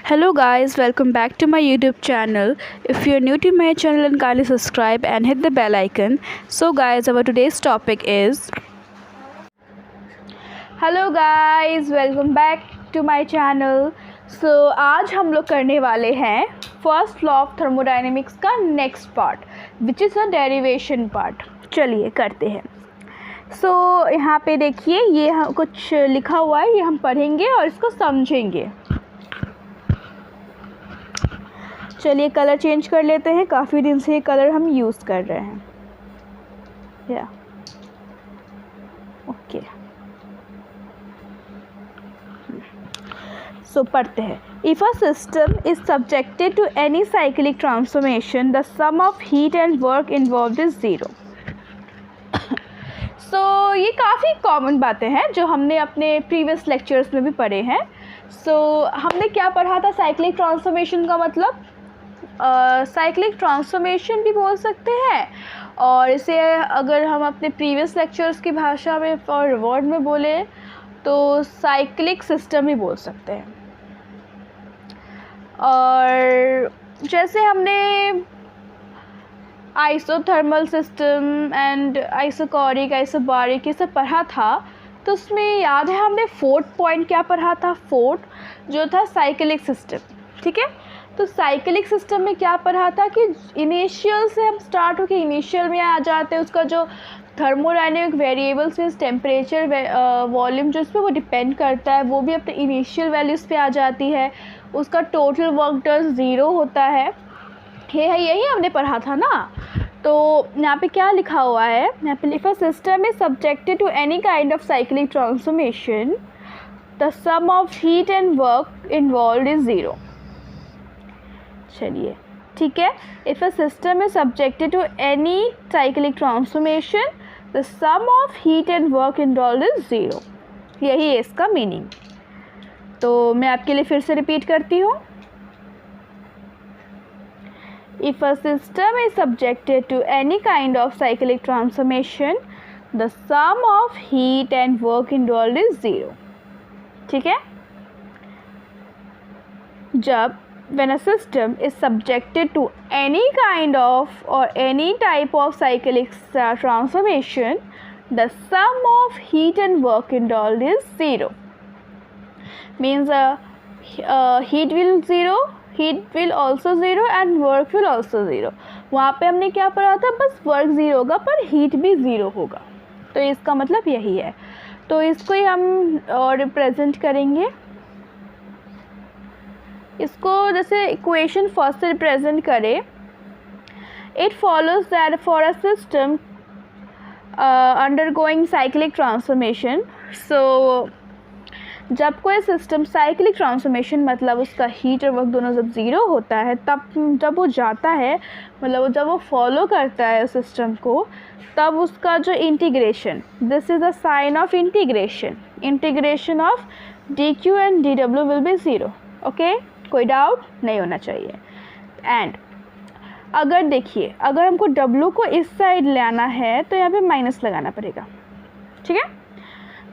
Hello guys, welcome back to my YouTube channel. If you're new to my channel, then kindly subscribe and hit the bell icon. So guys, our today's topic is Hello guys, welcome back to my channel. So आज हम लोग करने वाले हैं first law of thermodynamics का next part which is a derivation part. चलिए करते हैं. सो यहाँ पे देखिए ये कुछ लिखा हुआ है, ये हम पढ़ेंगे और इसको समझेंगे. चलिए कलर चेंज कर लेते हैं, काफ़ी दिन से ये कलर हम यूज़ कर रहे हैं. या ओके, सो पढ़ते हैं. If a system is subjected to any cyclic transformation the sum of heat and work involved is zero. So ये काफ़ी कॉमन बातें हैं जो हमने अपने प्रीवियस लेक्चर्स में भी पढ़े हैं. सो हमने क्या पढ़ा था? साइक्लिक ट्रांसफॉर्मेशन का मतलब साइक्लिक ट्रांसफॉर्मेशन भी बोल सकते हैं, और इसे अगर हम अपने प्रीवियस लेक्चर्स की भाषा में और वर्ड में बोले तो साइक्लिक सिस्टम भी बोल सकते हैं. और जैसे हमने isothermal system and isochoric, isobaric ये सब पढ़ा था, तो उसमें याद है हमने फोर्थ पॉइंट क्या पढ़ा था? फोर्थ जो था साइक्लिक सिस्टम. ठीक है, तो साइक्लिक सिस्टम में क्या पढ़ा था कि इनिशियल से हम स्टार्ट होकर इनिशियल में आ जाते हैं. उसका जो थर्मोडायनेमिक वेरिएबल्स में टेम्परेचर, वॉल्यूम जो इस पर वो डिपेंड करता है, वो भी अपने इनिशियल वैल्यूज़ पे आ जाती है. उसका टोटल वर्क डन ज़ीरो होता है. यही हमने पढ़ा था ना. तो यहाँ पे क्या लिखा हुआ है? यहाँ पे if a system is subjected to any kind of cyclic transformation the sum of heat and work involved is zero. चलिए ठीक है. If a system is subjected to any cyclic transformation the sum of heat and work involved is zero. यही है इसका meaning. तो मैं आपके लिए फिर से रिपीट करती हूँ. If a system is subjected to any kind of cyclic transformation, the sum of heat and work involved is zero. ठीक है. जब when a system is subjected to any kind of or any type of cyclic transformation, the sum of heat and work involved is zero. Means heat will zero, heat will also zero and work will also zero. वहाँ पे हमने क्या पढ़ा था? बस work zero होगा पर heat भी ज़ीरो होगा. तो इसका मतलब यही है. तो इसको ही हम रिप्रेजेंट करेंगे. इसको जैसे इक्वेशन फर्स्ट से रिप्रेजेंट करें. It follows that for a system undergoing cyclic transformation. So जब कोई सिस्टम साइक्लिक ट्रांसफॉर्मेशन मतलब उसका हीट और वर्क दोनों जब ज़ीरो होता है, तब जब वो जाता है, मतलब जब वो फॉलो करता है सिस्टम को, तब उसका जो integration, this is a sign of integration. Integration of d Q and d W will be zero. Okay, कोई डाउट नहीं होना चाहिए. एंड अगर देखिए, अगर हमको डब्ल्यू को इस साइड लाना है तो यहाँ पे माइनस लगाना पड़ेगा. ठीक है.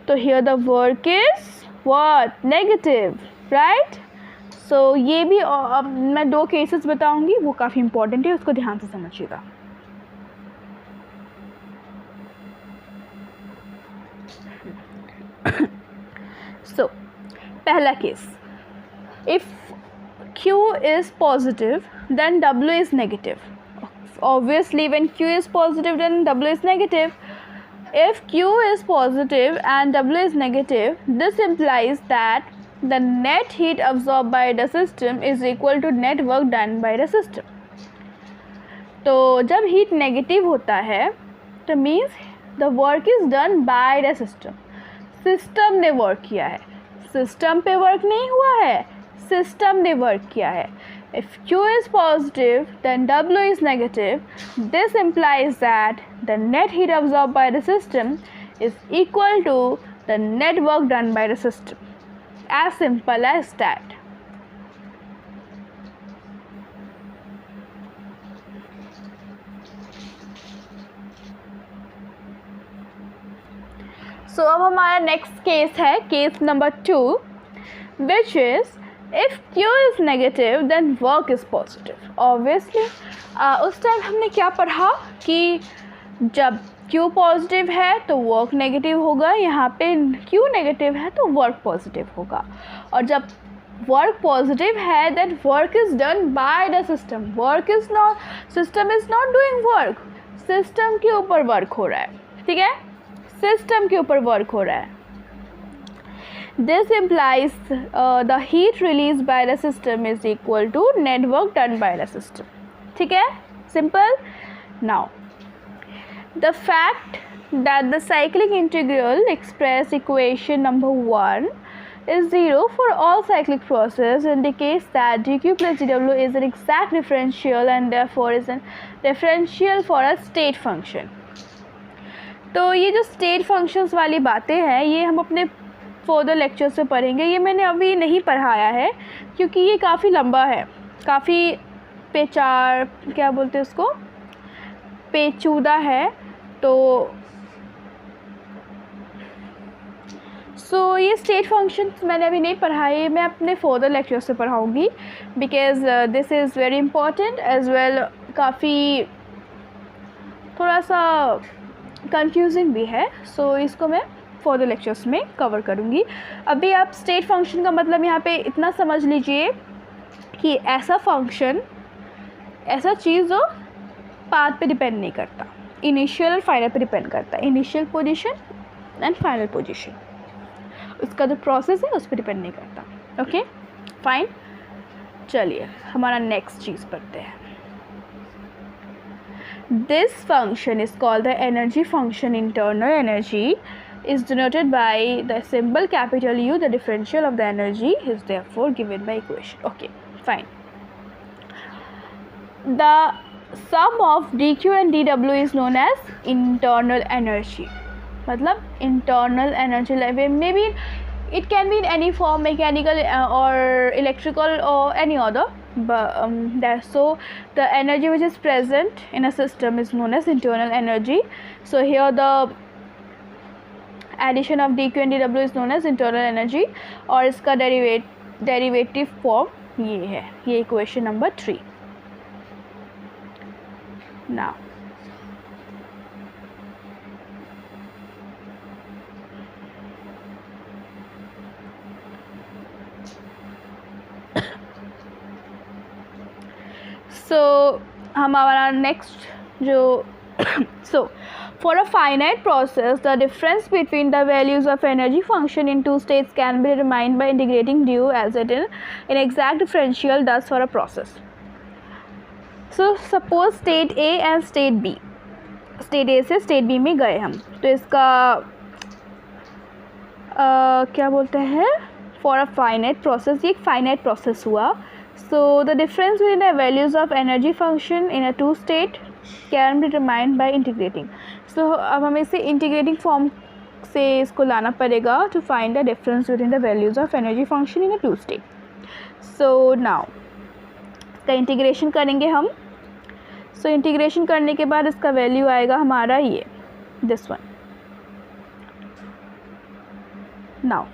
तो here the work is what? Negative, right. So ये भी अब मैं दो केसेस बताऊंगी, वो काफ़ी इंपॉर्टेंट है, उसको ध्यान से समझिएगा. सो पहला case, if Q is positive then W is negative. Obviously when Q is positive then W is negative. If Q is positive and W is negative, this implies that the net heat absorbed by the system is equal to net work done by the system. तो जब heat negative होता है तो means the work is done by the system. System ने work किया है, system पे work नहीं हुआ है, सिस्टम ने वर्क किया है. If Q is positive then W is negative. This implies that the net heat absorbed by the system is equal to the net work done by the system. As simple as that. So अब हमारा next case है case number 2, which is if Q is negative then work is positive. Obviously उस time हमने क्या पढ़ा कि जब Q positive है तो वर्क नेगेटिव होगा, यहाँ पे Q नेगेटिव है तो वर्क पॉजिटिव होगा। और जब वर्क पॉजिटिव है then work is done by the system. Work is not, system is not doing work, system के ऊपर वर्क हो रहा है, ठीक है, सिस्टम के ऊपर वर्क हो रहा है। This implies the heat released by the system is equal to net work done by the system. ठीक है, simple. Now, the fact that the cyclic integral express equation number 1 is 0 for all cyclic process indicates that dq plus dw is an exact differential and therefore is a differential for a state function. तो ये जो state functions वाली बातें हैं ये हम अपने further lecture से पढ़ेंगे। ये मैंने अभी नहीं पढ़ाया है क्योंकि ये काफ़ी लंबा है, काफ़ी क्या बोलते हैं उसको, पेचीदा है। तो ये स्टेट फंक्शंस मैंने अभी नहीं पढ़ाए, मैं अपने फर्दर लेक्चर से पढ़ाऊँगी because this is very important as well. काफ़ी थोड़ा सा कंफ्यूजिंग भी है, सो इसको मैं फर्दर लेक्चर्स में कवर करूँगी। अभी आप स्टेट फंक्शन का मतलब यहाँ पे इतना समझ लीजिए कि ऐसा फंक्शन, ऐसा चीज़ जो पाथ पे डिपेंड नहीं करता, इनिशियल और फाइनल पे डिपेंड करता है, initial position and final position, उसका जो प्रोसेस है उस पर डिपेंड नहीं करता। ओके फाइन, चलिए हमारा नेक्स्ट चीज़ पढ़ते हैं। This function is called the energy function. Internal energy is denoted by the symbol capital U. The differential of the energy is therefore given by equation. Okay, fine. The sum of dq and dw is known as internal energy. मतलब internal energy level, maybe it can be in any form, mechanical or electrical or any other. But so the energy which is present in a system is known as internal energy. So here the addition of d Q and d W is known as internal energy और इसका derivative form ये है, ये equation number 3। Now so हमारा next जो for a finite process, the difference between the values of energy function in two states can be determined by integrating du as it in exact differential does for a process. So suppose state A and state B, state A से state B में गए हम, तो इसका क्या बोलते हैं, for a finite process, ये एक finite process हुआ। So the difference between the values of energy function in a two state can be determined by integrating. So अब हमें इसे इंटीग्रेटिंग फॉर्म से इसको लाना पड़ेगा to find the difference between the values of energy function in a two state. So now इसका integration करेंगे हम। So इंटीग्रेशन करने के बाद इसका वैल्यू आएगा हमारा ये, this one. Now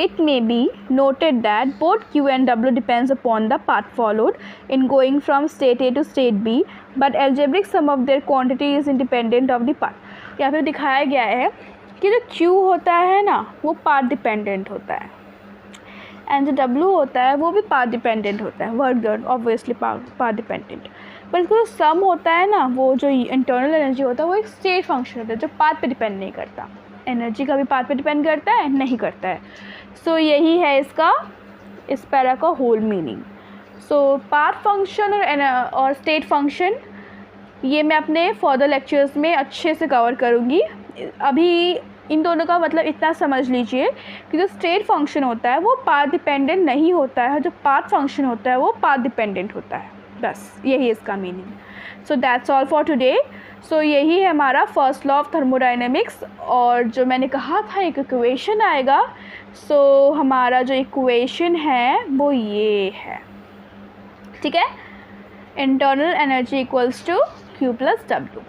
it may be noted that both Q and W depends upon the path followed in going from state A to state B, but algebraic sum of their quantity is independent of the path. यहाँ पे दिखाया गया है कि जो Q होता है ना वो पाथ डिपेंडेंट होता है एंड जो W होता है वो भी पाथ डिपेंडेंट होता है, work done obviously path dependent, पर इसको जो सम होता है ना, वो जो इंटरनल एनर्जी होता है वो एक स्टेट फंक्शन होता है जो पाथ पे डिपेंड नहीं करता। एनर्जी का भी पाथ पे डिपेंड करता है, नहीं करता है। सो यही है इसका, इस पैरा का होल मीनिंग। सो पाथ फंक्शन और स्टेट फंक्शन ये मैं अपने फर्दर लेक्चर्स में अच्छे से कवर करूँगी। अभी इन दोनों का मतलब इतना समझ लीजिए कि जो स्टेट फंक्शन होता है वो पाथ डिपेंडेंट नहीं होता है, जो पाथ फंक्शन होता है वो पाथ डिपेंडेंट होता है, बस यही इसका meaning. So that's all for today. So यही है हमारा फर्स्ट लॉ ऑफ थर्मोडाइनमिक्स, और जो मैंने कहा था एक इक्वेशन आएगा, सो हमारा जो इक्वेशन है वो ये है, ठीक है, internal energy equals to Q plus W।